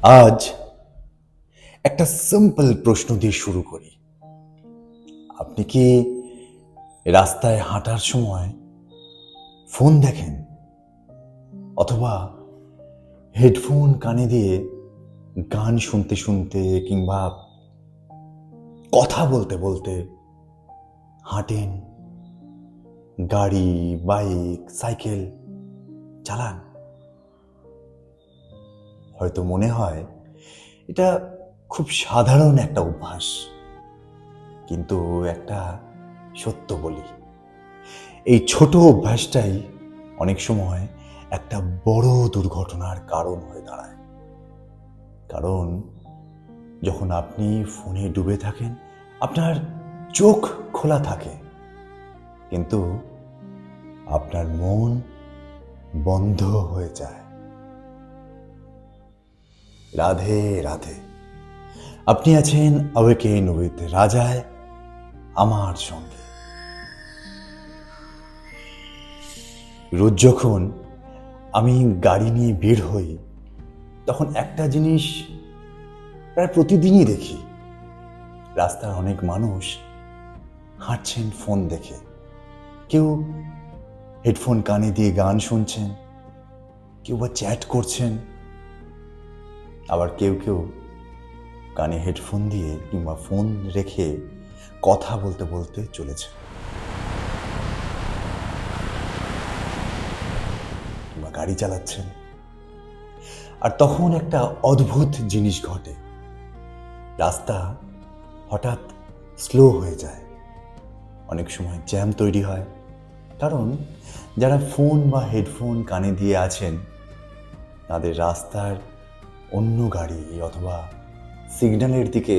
আজ একটা সিম্পল প্রশ্ন দিয়ে শুরু করি। আপনি কি রাস্তায় হাঁটার সময় ফোন দেখেন, অথবা হেডফোন কানে দিয়ে গান শুনতে শুনতে কিংবা কথা বলতে বলতে হাঁটেন, গাড়ি, বাইক, সাইকেল চালান? হয়তো মনে হয় এটা খুব সাধারণ একটা অভ্যাস, কিন্তু একটা সত্য বলি, এই ছোট অভ্যাসটাই অনেক সময় একটা বড় দুর্ঘটনার কারণ হয়ে দাঁড়ায়। কারণ যখন আপনি ফোনে ডুবে থাকেন, আপনার চোখ খোলা থাকে, কিন্তু আপনার মন বন্ধ হয়ে যায়। রাধে রাধে। আপনি আছেন অ্যাওয়েকেন উইথ রাজায় আমার সঙ্গে। রোজ যখন আমি গাড়ি নিয়ে বের হই, তখন একটা জিনিস প্রায় প্রতিদিনই দেখি। রাস্তার অনেক মানুষ হাঁটছেন ফোন দেখে। কেউ হেডফোন কানে দিয়ে গান শুনছেন, কেউ বা চ্যাট করছেন, আবার কেউ কেউ কানে হেডফোন দিয়ে কিংবা ফোন রেখে কথা বলতে বলতে চলেছে, কিংবা গাড়ি চালাচ্ছেন। আর তখন একটা অদ্ভুত জিনিস ঘটে, রাস্তা হঠাৎ স্লো হয়ে যায়। অনেক সময় জ্যাম তৈরি হয়, কারণ যারা ফোন বা হেডফোন কানে দিয়ে আছেন, তাদের রাস্তার অন্য গাড়ি অথবা সিগন্যালের দিকে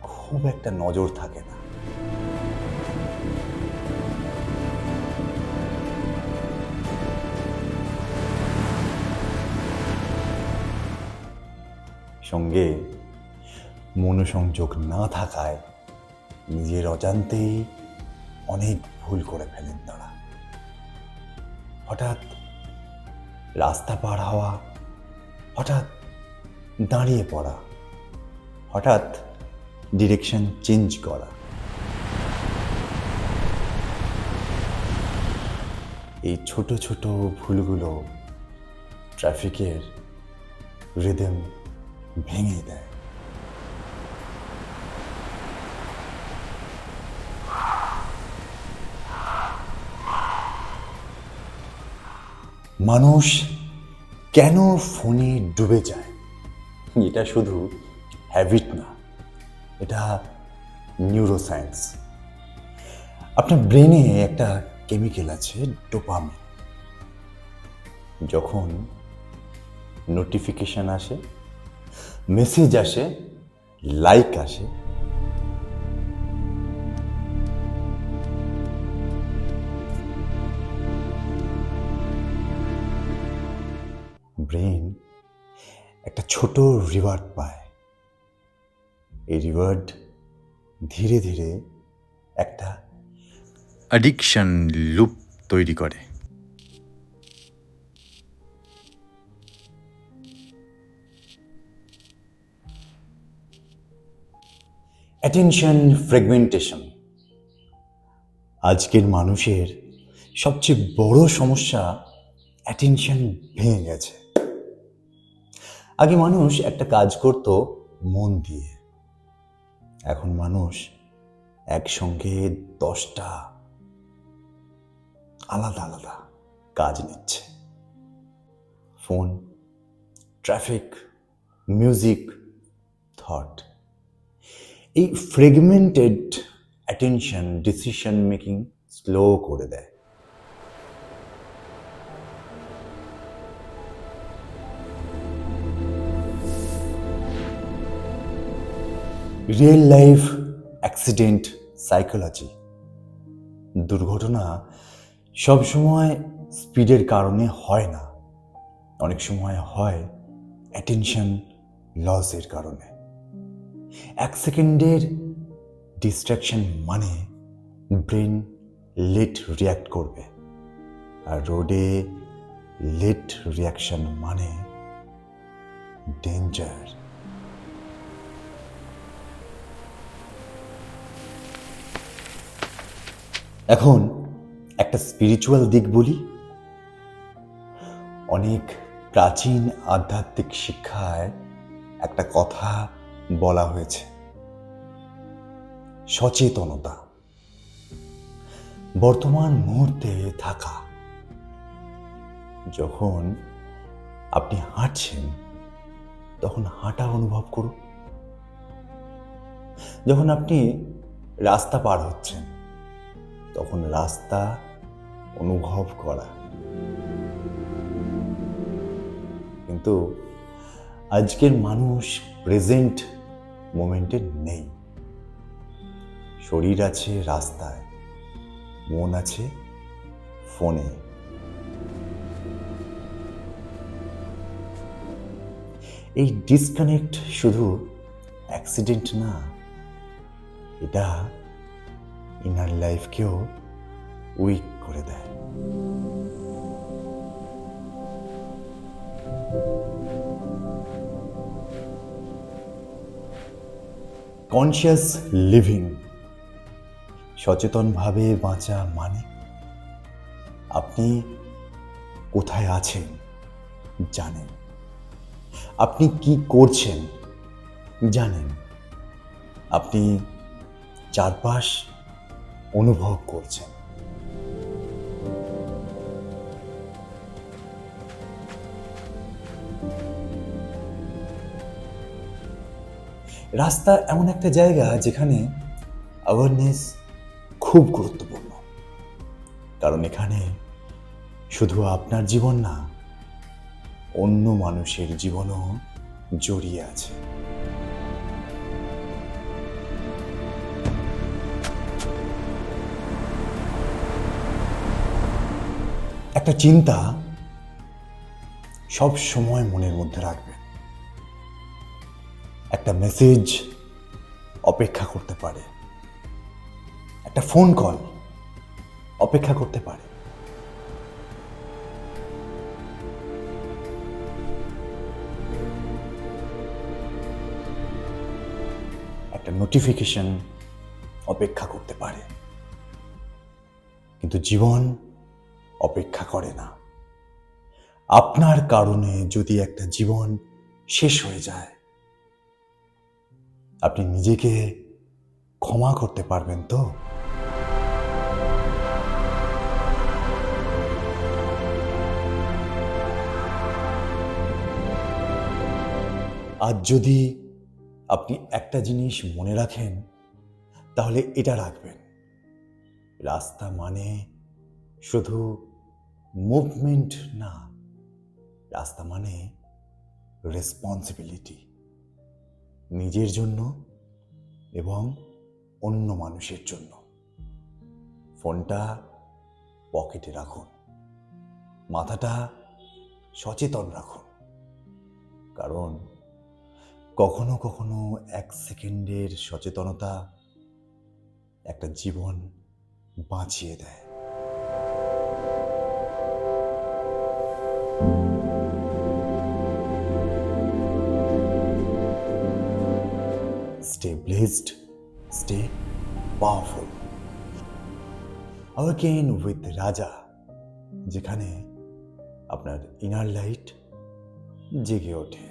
খুব একটা নজর থাকে না। সঙ্গে মনোসংযোগ না থাকায় নিজের অজান্তেই অনেক ভুল করে ফেলেন তারা। হঠাৎ রাস্তা পার হওয়া, হঠাৎ দাঁড়িয়ে পড়া, হঠাৎ ডিরেকশন চেঞ্জ করা, এই ছোট ছোট ভুলগুলো ট্রাফিকের রিদম ভেঙে দেয়। মানুষ কেন ফোনে ডুবে যায়? এটা শুধু হ্যাবিট না, এটা নিউরোসায়েন্স। আপনার ব্রেনে একটা কেমিক্যাল আছে, ডোপামিন। যখন নোটিফিকেশন আসে, মেসেজ আসে, লাইক আসে, ব্রেন একটা ছোট রিওয়ার্ড পায়। এই রিওয়ার্ড ধীরে ধীরে একটা অ্যাডিকশন লুপ তৈরি করে। অ্যাটেনশন ফ্র্যাগমেন্টেশন আজকের মানুষের সবচেয়ে বড় সমস্যা। অ্যাটেনশন ভেঙে গেছে। আগে মানুষ একটা কাজ করত মন দিয়ে, এখন মানুষ একসঙ্গে 10টা আলাদা আলাদা কাজ নিচ্ছে। Phone, traffic, music, thought. এই ফ্রেগমেন্টেড অ্যাটেনশন ডিসিশন মেকিং স্লো করে দেয়। Real life accident psychology. দুর্ঘটনা সবসময় স্পিডের কারণে হয় না, অনেক সময় হয় অ্যাটেনশন লসের কারণে। 1 সেকেন্ডের ডিস্ট্রাকশন মানে ব্রেন লেট রিয়াক্ট করবে, আর রোডে লেট রিয়াকশন মানে ডেঞ্জার। এখন একটা স্পিরিচুয়াল দিক বলি। অনেক প্রাচীন আধ্যাত্মিক শিক্ষায় একটা কথা বলা হয়েছে, সচেতনতা। বর্তমান মুহূর্তে থাকা। যখন আপনি হাঁটছেন তখন হাঁটা অনুভব করুন। যখন আপনি রাস্তা পার হচ্ছেন তখন রাস্তা অনুভব করা। কিন্তু আজকের মানুষ প্রেজেন্ট মোমেন্টে নেই। শরীর আছে রাস্তায়, মন আছে ফোনে। এই ডিসকানেক্ট শুধু অ্যাক্সিডেন্ট না, এটা ইনার লাইফকেও উইক করে দেয়। কনসিয়াস লিভিং, সচেতনভাবে বাঁচা মানে আপনি কোথায় আছেন জানেন, আপনি কি করছেন জানেন, আপনি চারপাশ অনুভব করছেন। রাস্তা এমন একটা জায়গা যেখানে অ্যাওয়ারনেস খুব গুরুত্বপূর্ণ, কারণ এখানে শুধু আপনার জীবন না, অন্য মানুষের জীবনও জড়িয়ে আছে। একটা চিন্তা সব সময় মনের মধ্যে রাখবেন। একটা মেসেজ অপেক্ষা করতে পারে, একটা ফোন কল অপেক্ষা করতে পারে, একটা নোটিফিকেশন অপেক্ষা করতে পারে। কিন্তু জীবন অপেক্ষা করে না। আপনার কারণে যদি একটা জীবন শেষ হয়ে যায়, আপনি নিজেকে ক্ষমা করতে পারবেন তো? আজ যদি আপনি একটা জিনিস মনে রাখেন, তাহলে এটা রাখবেন, রাস্তা মানে শুধু মুভমেন্ট না, রাস্তা মানে রেসপন্সিবিলিটি, নিজের জন্য এবং অন্য মানুষের জন্য। ফোনটা পকেটে রাখুন, মাথাটা সচেতন রাখুন, কারণ কখনো কখনো এক সেকেন্ডের সচেতনতা একটা জীবন বাঁচিয়ে দেয়। Stay blessed, stay powerful. Again with রাজা, যেখানে আপনার ইনার লাইট জেগে ওঠে।